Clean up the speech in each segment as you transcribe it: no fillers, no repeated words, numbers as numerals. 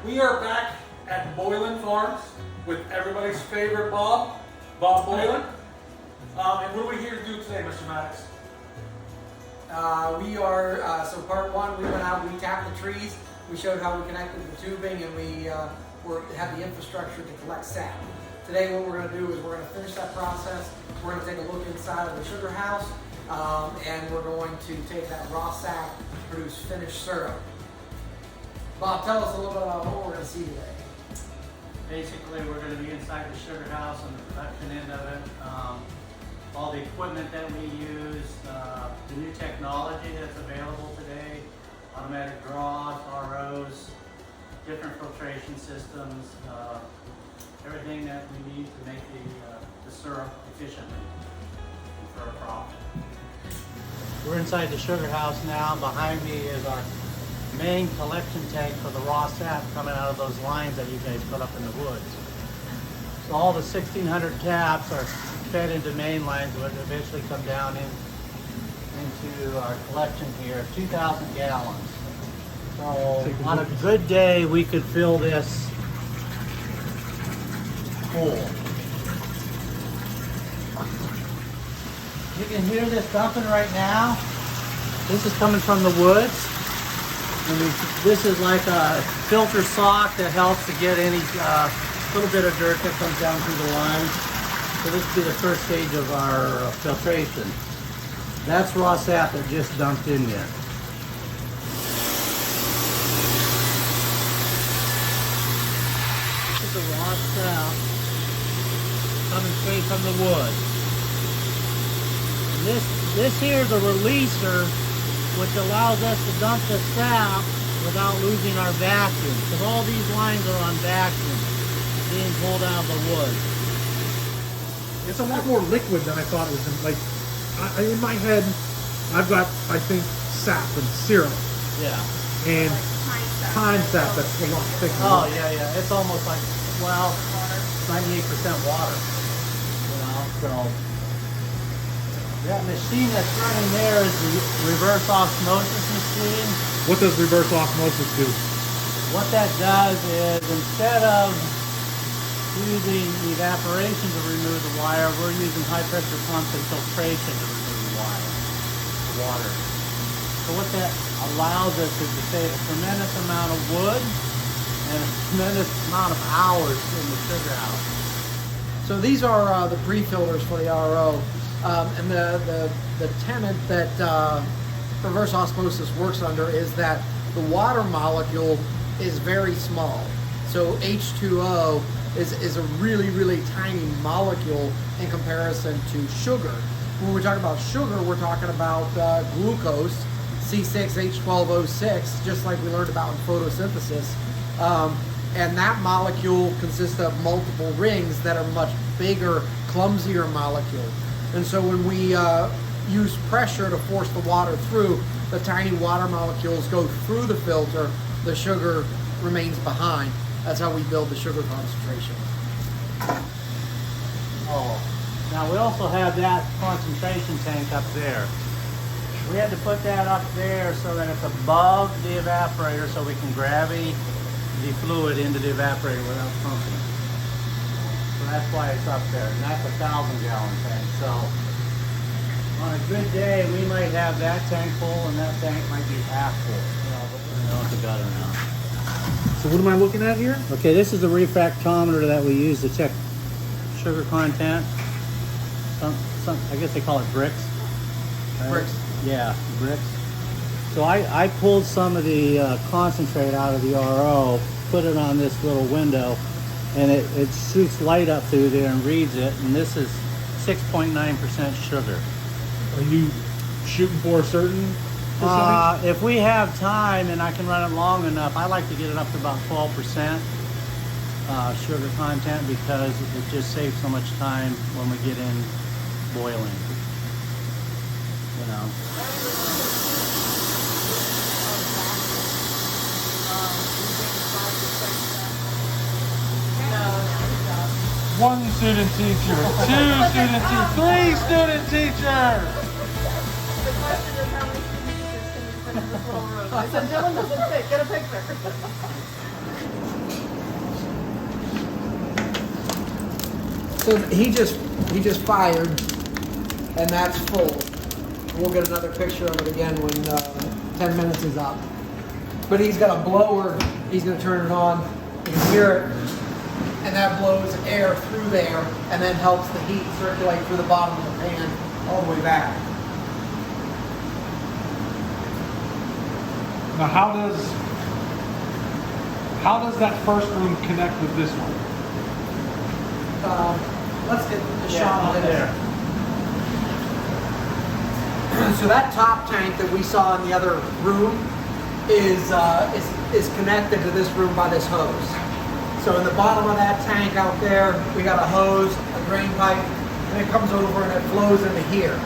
We are back at Boylan Farms with everybody's favorite Bob Boylan. And what are we here to do today, Mr. Maddox? So part one, we went out, we tapped the trees, we showed how we connected the tubing, and we have the infrastructure to collect sap. Today what we're going to do is we're going to finish that process. We're going to take a look inside of the sugar house, and we're going to take that raw sap to produce finished syrup. Bob, tell us a little bit about what we're going to see today. Basically, we're going to be inside the sugar house on the production end of it. All the equipment that we use, the new technology that's available today, automatic draws, ROs, different filtration systems, everything that we need to make the syrup efficiently for a profit. We're inside the sugar house now. Behind me is our main collection tank for the raw sap coming out of those lines that you guys put up in the woods. So all the 1,600 caps are fed into main lines, which eventually come down into our collection here, 2,000 gallons. So on a good day, we could fill this full. You can hear this dumping right now. This is coming from the woods. And this is like a filter sock that helps to get any little bit of dirt that comes down through the lines. So this will be the first stage of our filtration. That's raw sap that just dumped in yet. This is the raw sap coming straight from the wood. This here is a releaser, which allows us to dump the sap without losing our vacuum. Because all these lines are on vacuum, being pulled out of the wood. It's a lot more liquid than I thought it was. In my head, I've got, I think, sap and syrup. Yeah. And pine sap that's a lot thicker. Oh, yeah. It's almost like, well, 98% water. You know, so that machine that's running there is the reverse osmosis machine. What does reverse osmosis do? What that does is, instead of using evaporation to remove the wire, we're using high pressure pumps and filtration to remove the water. So what that allows us is to save a tremendous amount of wood and a tremendous amount of hours in the sugar house. So these are the pre-filters for the RO. And the tenet that reverse osmosis works under is that the water molecule is very small. So H2O is a really, really tiny molecule in comparison to sugar. When we talk about sugar, we're talking about glucose, C6H12O6, just like we learned about in photosynthesis. And that molecule consists of multiple rings that are much bigger, clumsier molecules. And so when we use pressure to force the water through, the tiny water molecules go through the filter, the sugar remains behind. That's how we build the sugar concentration. Oh, now we also have that concentration tank up there. We had to put that up there so that it's above the evaporator so we can gravity the fluid into the evaporator without pumping. So that's why it's up there, and that's a 1,000-gallon tank. So on a good day, we might have that tank full, and that tank might be half full. You know, it's a gutter now. So what am I looking at here? Okay, this is the refractometer that we use to check sugar content. I guess they call it bricks. Right? Bricks. Yeah, bricks. So I pulled some of the concentrate out of the RO, put it on this little window, and it shoots light up through there and reads it, and this is 6.9% sugar. Are you shooting for a certain percentage? If we have time and I can run it long enough, I like to get it up to about 12% sugar content because it just saves so much time when we get in boiling. You know. One student teacher, two student teachers, three student teachers. The question is how many teachers can you put in this little room? I said, Dylan doesn't fit. Get a picture. So he just fired, and that's full. We'll get another picture of it again when 10 minutes is up. But he's got a blower. He's going to turn it on. You can hear it, and that blows air through there, and then helps the heat circulate through the bottom of the pan all the way back. Now, how does that first room connect with this one? Let's get the Yeah, shot up of there. So that top tank that we saw in the other room is connected to this room by this hose. So in the bottom of that tank out there, we got a hose, a drain pipe, and it comes over and it flows into here.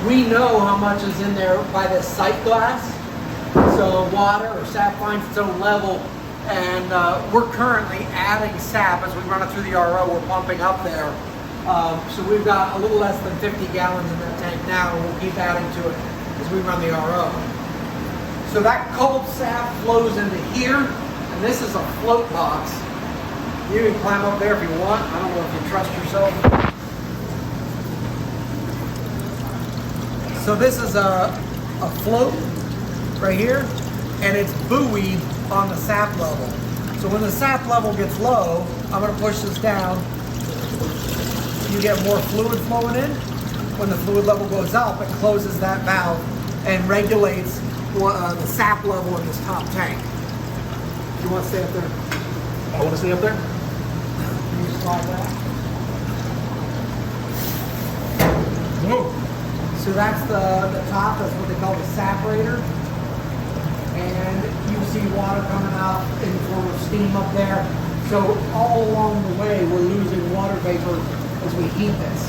We know how much is in there by this sight glass. So water or sap finds its own level, and we're currently adding sap as we run it through the RO. We're pumping up there. So we've got a little less than 50 gallons in that tank now, and we'll keep adding to it as we run the RO. So that cold sap flows into here, and this is a float box. You can climb up there if you want. I don't know if you trust yourself. So this is a float right here, and it's buoyed on the sap level. So when the sap level gets low, I'm going to push this down. You get more fluid flowing in. When the fluid level goes up, it closes that valve and regulates the sap level in this top tank. You want to stay up there? I want to stay up there. Can you slide that? Whoa. So that's the top. That's what they call the separator. And you see water coming out in the form of steam up there. So all along the way, we're losing water vapor as we heat this.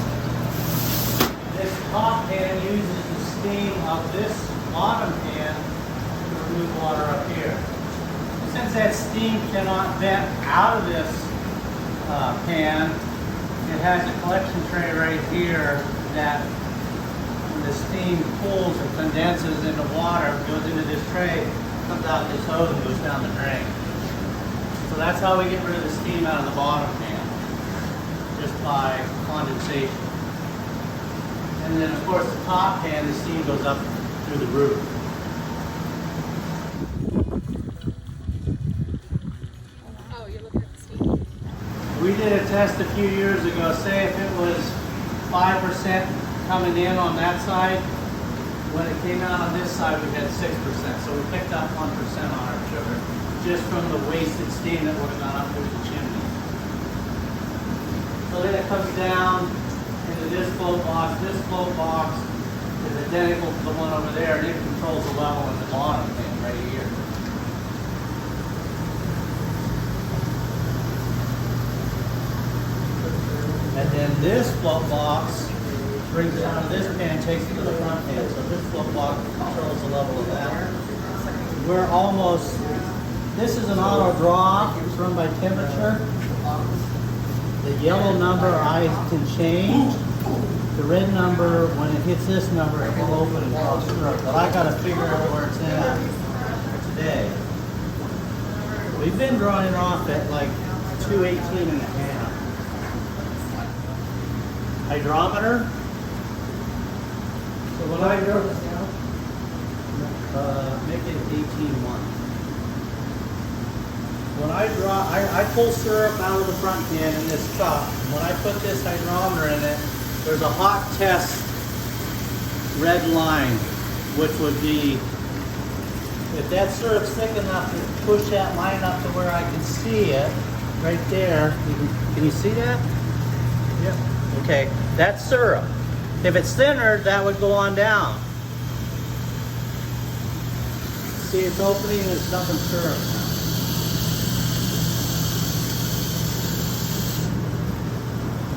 This top pan uses the steam of this bottom pan to remove water up here. Since that steam cannot vent out of this pan, it has a collection tray right here that when the steam pools and condenses into water, goes into this tray, comes out this hose and goes down the drain. So that's how we get rid of the steam out of the bottom pan, just by condensation. And then of course the top pan, the steam goes up through the roof. Oh, you're looking at the steam. We did a test a few years ago. Say if it was 5% coming in on that side, when it came out on this side, we had 6%. So we picked up 1% on our sugar, just from the wasted steam that would have gone up through the chimney. So then it comes down into this float box. This float box is identical to the one over there, and it controls the level in the bottom thing right here. And then this float box brings it out of this pan, takes it to the front pan. So this float box controls the level of that. We're almost, this is an auto draw. It's run by temperature. The yellow number I can change. The red number, when it hits this number, it will open and draw syrup. But I gotta figure out where it's at today. We've been drawing off at like 218 and a half. Hydrometer. So when I draw this down, make it 18.1. When I draw, I pull syrup out of the front pan in this cup. When I put this hydrometer in it, there's a hot test red line, which would be, if that syrup's thick enough to push that line up to where I can see it, right there. Can you see that? Yeah. Okay, that's syrup. If it's thinner, that would go on down. See, it's opening and it's dumping syrup now.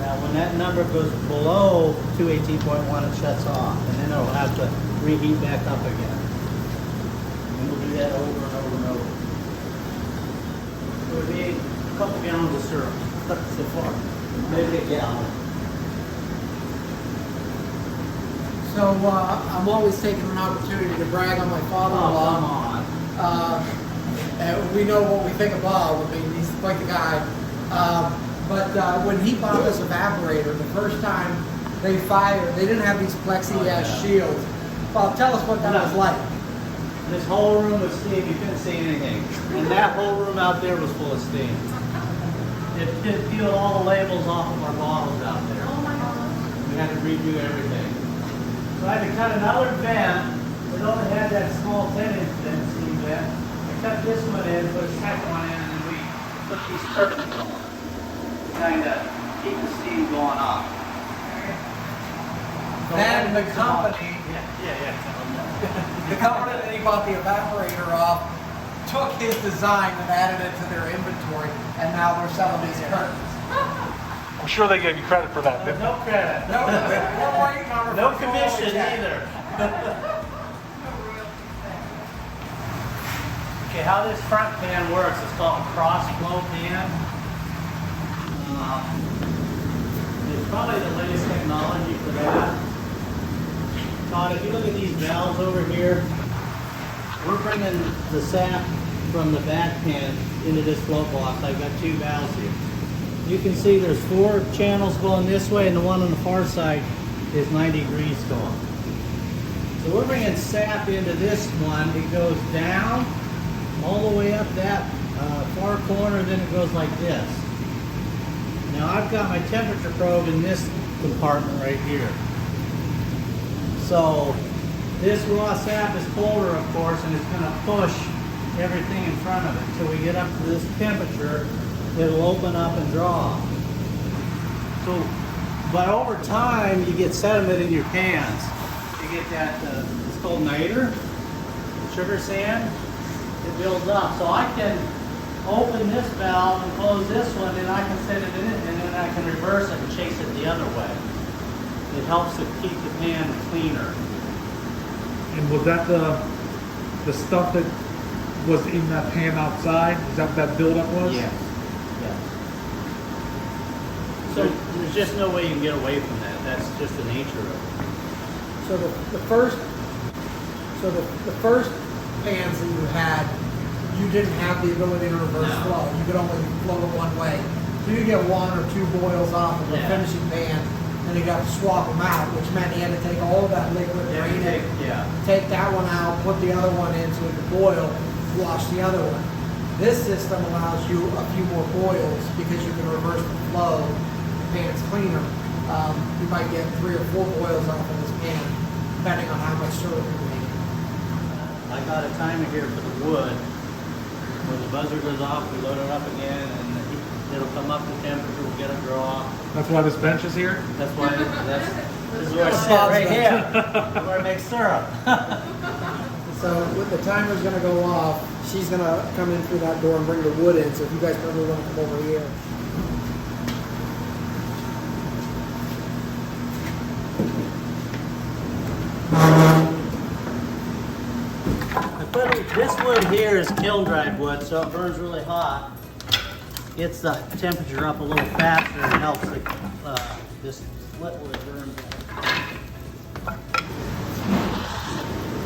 Now, when that number goes below 218.1, it shuts off, and then it'll have to reheat back up again. And we'll do that over and over and over. It would be a couple gallons of syrup so far. Maybe a gallon. So I'm always taking an opportunity to brag on my father-in-law. Oh, come on. And we know what we think of Bob. I mean, he's quite the guy. But when he bought this evaporator, the first time they fired, they didn't have these plexi shields. Bob, tell us what that was like. This whole room was steam, you couldn't see anything. And that whole room out there was full of steam. It peeled all the labels off of our bottles out there. Oh my God. We had to redo everything. So I had to cut another vent. It only had that small 10-inch steam vent. I cut this one in, put a second one in, and then we put these curtains on. Kind of keep the steam going off. Then the company, Yeah. the company that he bought the evaporator off, took his design and added it to their inventory, and now they're selling these curtains. I'm sure they gave you credit for that. No credit. No, we're waiting on No commission either. Okay, how this front pan works is called a cross flow pan. It's probably the latest technology for that. Todd, if you look at these valves over here, we're bringing the sap from the back pan into this float box. I've got 2 valves here. You can see there's 4 channels going this way, and the one on the far side is 90 degrees going. So we're bringing sap into this one. It goes down all the way up that far corner, and then it goes like this. Now I've got my temperature probe in this compartment right here. So this raw sap is colder, of course, and it's going to push everything in front of it. Until we get up to this temperature, it'll open up and draw. So, but over time, you get sediment in your pans. You get that, it's called niter, sugar sand. It builds up. So I can open this valve and close this one, and I can set it in it, and then I can reverse it and chase it the other way. It helps to keep the pan cleaner. And was that the stuff that was in that pan outside? Is that what that buildup was? Yes. Yes. So there's just no way you can get away from that. That's just the nature of it. So the first pans that you had, you didn't have the ability to reverse flow. You could only flow it one way. So you get 1 or 2 boils off of the finishing pan, and you got to swap them out, which meant you had to take all of that liquid, drain it, take that one out, put the other one in so it could boil, wash the other one. This system allows you a few more boils because you can reverse the flow. The pan's cleaner. You might get 3 or 4 boils off of this pan, depending on how much syrup you're making. I got a timer here for the wood. When the buzzer goes off, we load it up again, and it'll come up to temperature. We'll get a draw. That's why this bench is here? That's why this is where I sit right here. Where I make syrup. So the timer's going to go off. She's going to come in through that door and bring the wood in. So if you guys probably want to come over here. This wood here is kiln dried wood, so it burns really hot. Gets the temperature up a little faster and helps this split wood burn better.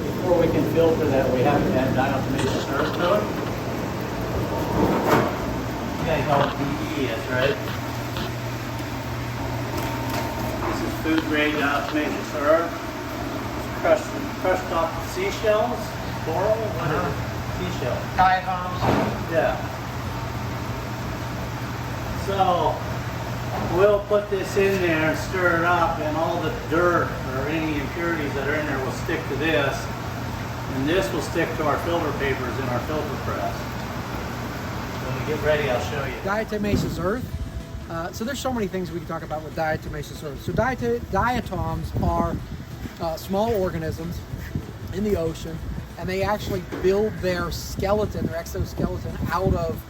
Before we can filter that, we have to add diatomaceous syrup to it. You guys know what DE is, right? This is food grade diatomaceous syrup. Crushed off seashells. Coral? What is it? Seashell. Diatoms. Yeah. So we'll put this in there and stir it up, and all the dirt or any impurities that are in there will stick to this, and this will stick to our filter papers in our filter press. When we get ready, I'll show you. Diatomaceous earth. So there's so many things we can talk about with diatomaceous earth. So diatoms are small organisms in the ocean, and they actually build their skeleton, their exoskeleton, out of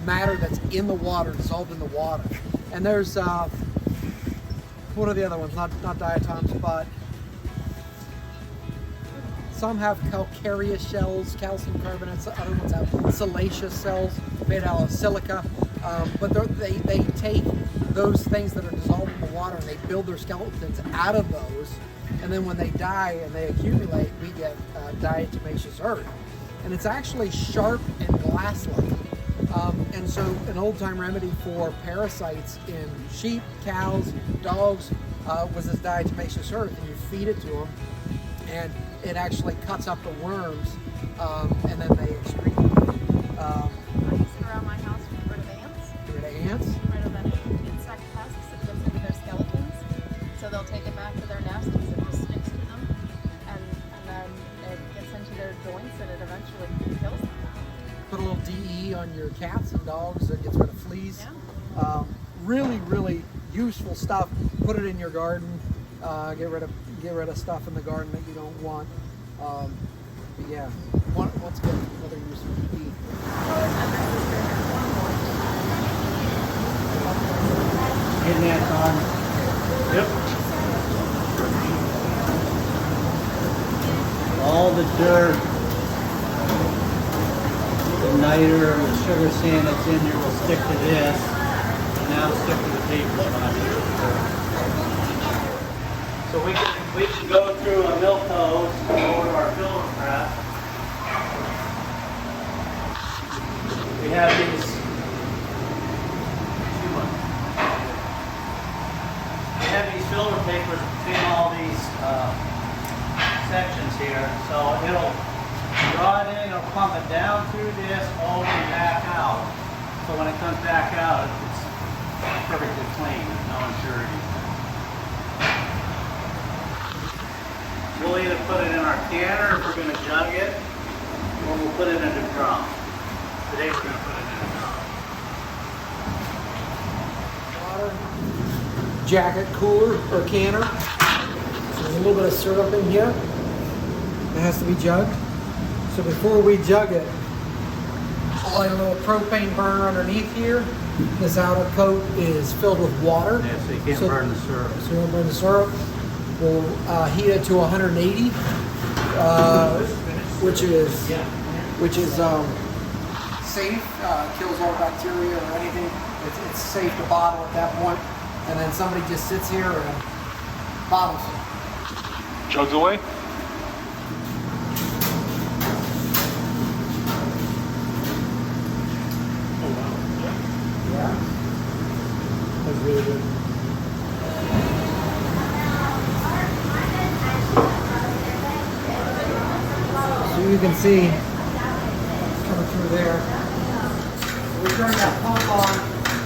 matter that's in the water, dissolved in the water. And there's, what are the other ones? Not diatoms, but some have calcareous shells, calcium carbonates, other ones have siliceous cells made out of silica. But they take those things that are dissolved in the water and they build their skeletons out of those. And then when they die and they accumulate, we get diatomaceous earth. And it's actually sharp and glass-like. And so an old-time remedy for parasites in sheep, cows, dogs was this diatomaceous earth, and you feed it to them, and it actually cuts up the worms, and then they excrete them. I use it around my house to get rid of ants. Get rid of ants. Get rid of any insect pests that gets into their skeletons. So they'll take it back to their nest because it just sticks to them. And then it gets into their joints and it eventually kills them. Put a little DE on your cats and dogs that gets rid of fleas. Yeah. Really, really useful stuff. Put it in your garden. Get rid of stuff in the garden that you don't want. But yeah, once again, another use for DE. Getting that on. Yep. All the dirt, the niter, the sugar sand that's in there will stick to this, and now stick to the paper sponge. So we can go through a milk hose over our filter press. We have these. We have these filter papers between all these sections here, so it'll draw it in, it'll pump it down through this, over and back out. So when it comes back out, it's perfectly clean, there's no impurities. We'll either put it in our canner if we're going to jug it, or we'll put it in a drum. Today we're going to put it in a drum. Water, jacket cooler or canner. So there's a little bit of syrup in here. It has to be jugged. So before we jug it, I'll add a little propane burner underneath here. This outer coat is filled with water. Yeah, so you can't burn the syrup. So you won't burn the syrup. We'll heat it to 180, which is safe. Kills all bacteria or anything. It's safe to bottle at that point. And then somebody just sits here and bottles it. Jugs away. Yeah. That's really good. So you can see it's coming through there. So we turn that pump on,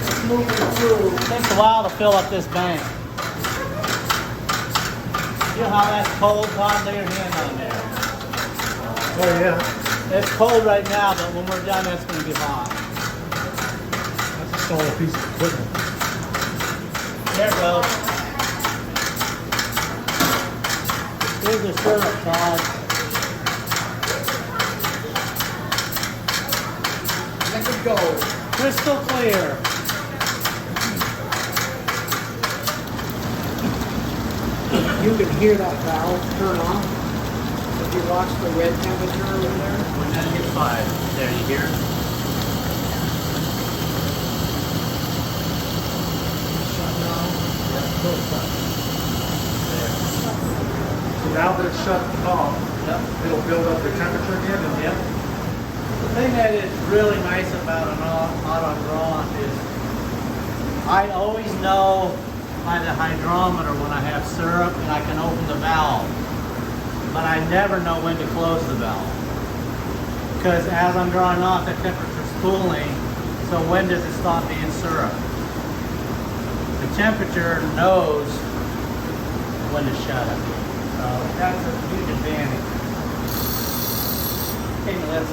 it's moving through. It takes a while to fill up this bank. Feel how that's cold, Todd? Lay your hand on there. Oh yeah. It's cold right now, but when we're done, it's going to be hot. That's a solid piece of equipment. There it goes. Here's the syrup, Todd. Liquid gold. Crystal clear. You can hear that valve turn on. If you watch the red temperature over there. When that hits 5, there, you hear it? Shut down. So now that it's shut off, it'll build up the temperature again. And Yep. The thing that is really nice about an auto drawn is I always know by the hydrometer when I have syrup and I can open the valve. But I never know when to close the valve. Because as I'm drawing off, the temperature's cooling, so when does it stop being syrup? The temperature knows when to shut it. So that's a huge advantage. Okay, let's.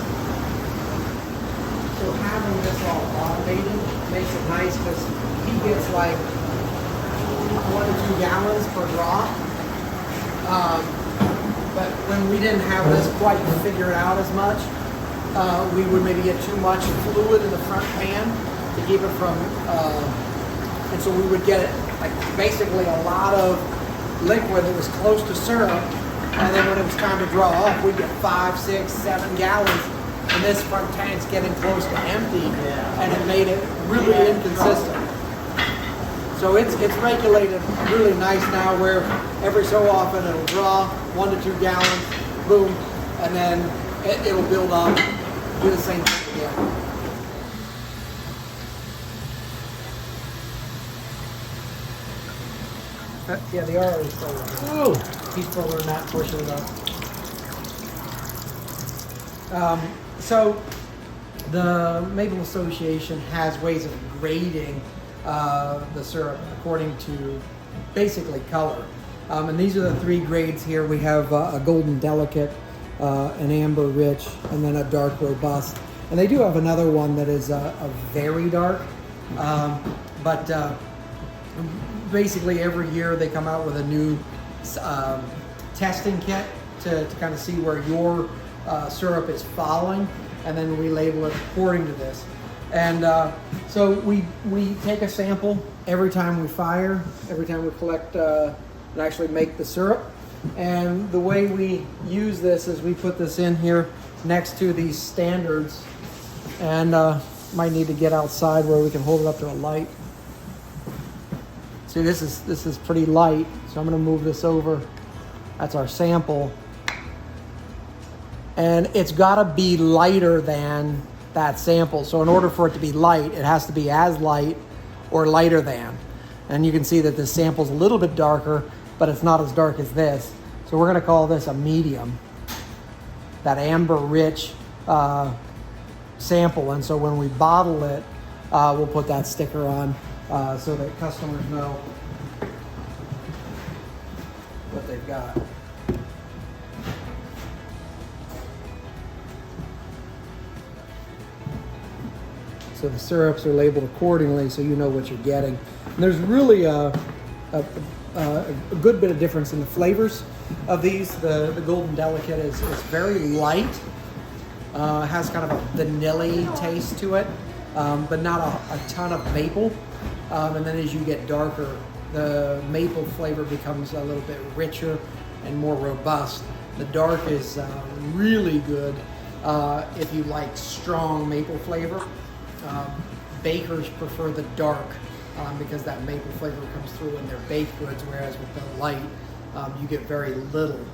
So having this all automated makes it nice because he gets like 1 to 2 gallons per drop. But when we didn't have this quite figured out as much, we would maybe get too much fluid in the front pan to keep it from, and so we would get it like basically a lot of liquid that was close to syrup, and then when it was time to draw off, we'd get 5, 6, 7 gallons, and this front tank's getting close to empty, and it made it really inconsistent. So it's regulated really nice now where every so often it'll draw 1 to 2 gallons, boom, and then it'll build up, do the same thing again. Yeah, the RO is still there. Oh, He's still in that portion of the. So the Maple Association has ways of grading the syrup according to basically color. And these are the 3 grades here. We have a golden delicate, an amber rich, and then a dark robust. And they do have another one that is a very dark. But basically every year they come out with a new testing kit to kind of see where your syrup is falling, and then we label it according to this. And so we take a sample every time we fire, every time we collect and actually make the syrup. And the way we use this is we put this in here next to these standards, and might need to get outside where we can hold it up to a light. See, this is pretty light, so I'm going to move this over. That's our sample. And it's got to be lighter than that sample. So in order for it to be light, it has to be as light or lighter than. And you can see that this sample's a little bit darker, but it's not as dark as this. So we're going to call this a medium. That amber rich sample. And so when we bottle it, we'll put that sticker on so that customers know what they've got. So the syrups are labeled accordingly, so you know what you're getting. And there's really a good bit of difference in the flavors of these. The Golden Delicate is very light, has kind of a vanilla taste to it, but not a ton of maple. And then as you get darker, the maple flavor becomes a little bit richer and more robust. The dark is really good if you like strong maple flavor. Bakers prefer the dark because that maple flavor comes through in their baked goods, whereas with the light, you get very little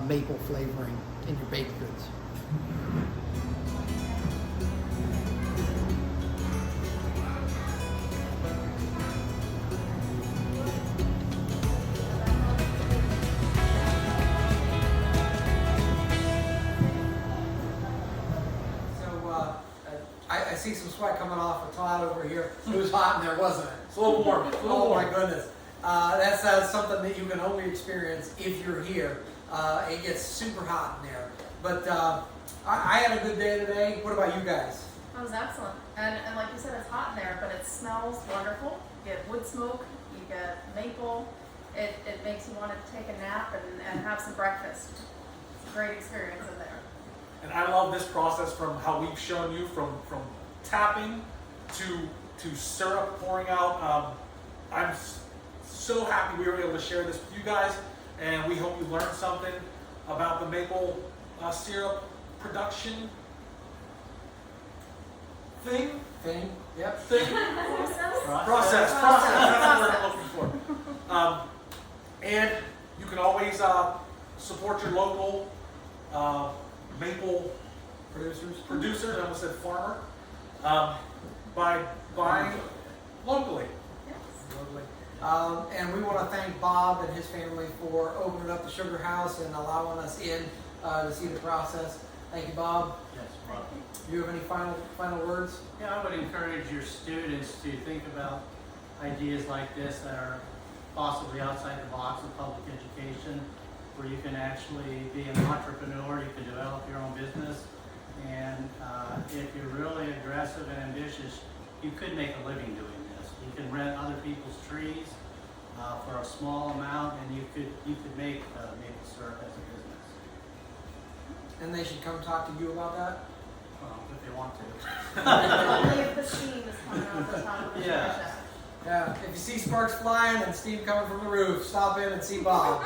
maple flavoring in your baked goods. I see some sweat coming off the cloud over here. It was hot in there, wasn't it? It's a little warm. It's a little Oh warm. my goodness. That's something that you can only experience if you're here. It gets super hot in there. But I had a good day today. What about you guys? That was excellent. And like you said, it's hot in there, but it smells wonderful. You get wood smoke, you get maple. It makes you want to take a nap and have some breakfast. It's a great experience in there. And I love this process from how we've shown you from tapping to syrup pouring out. I'm so happy we were able to share this with you guys, and we hope you learned something about the maple syrup production thing. Yep. Thing. Process. That's the word I'm looking for. And you can always support your local maple producers. I almost said farmer. By buying locally. Lovely. And we want to thank Bob and his family for opening up the sugar house and allowing us in to see the process. Thank you, Bob. Yes, Rob. Do you have any final words? Yeah, I would encourage your students to think about ideas like this that are possibly outside the box of public education, where you can actually be an entrepreneur, you can develop your own business, and if you're really aggressive and ambitious, you could make a living doing this. You can rent other people's trees for a small amount, and you could make maple syrup as a business. And they should come talk to you about that? If they want to. Only if the steam is coming out the top of the Yeah. shack. Yeah. If you see sparks flying and steam coming from the roof, stop in and see Bob.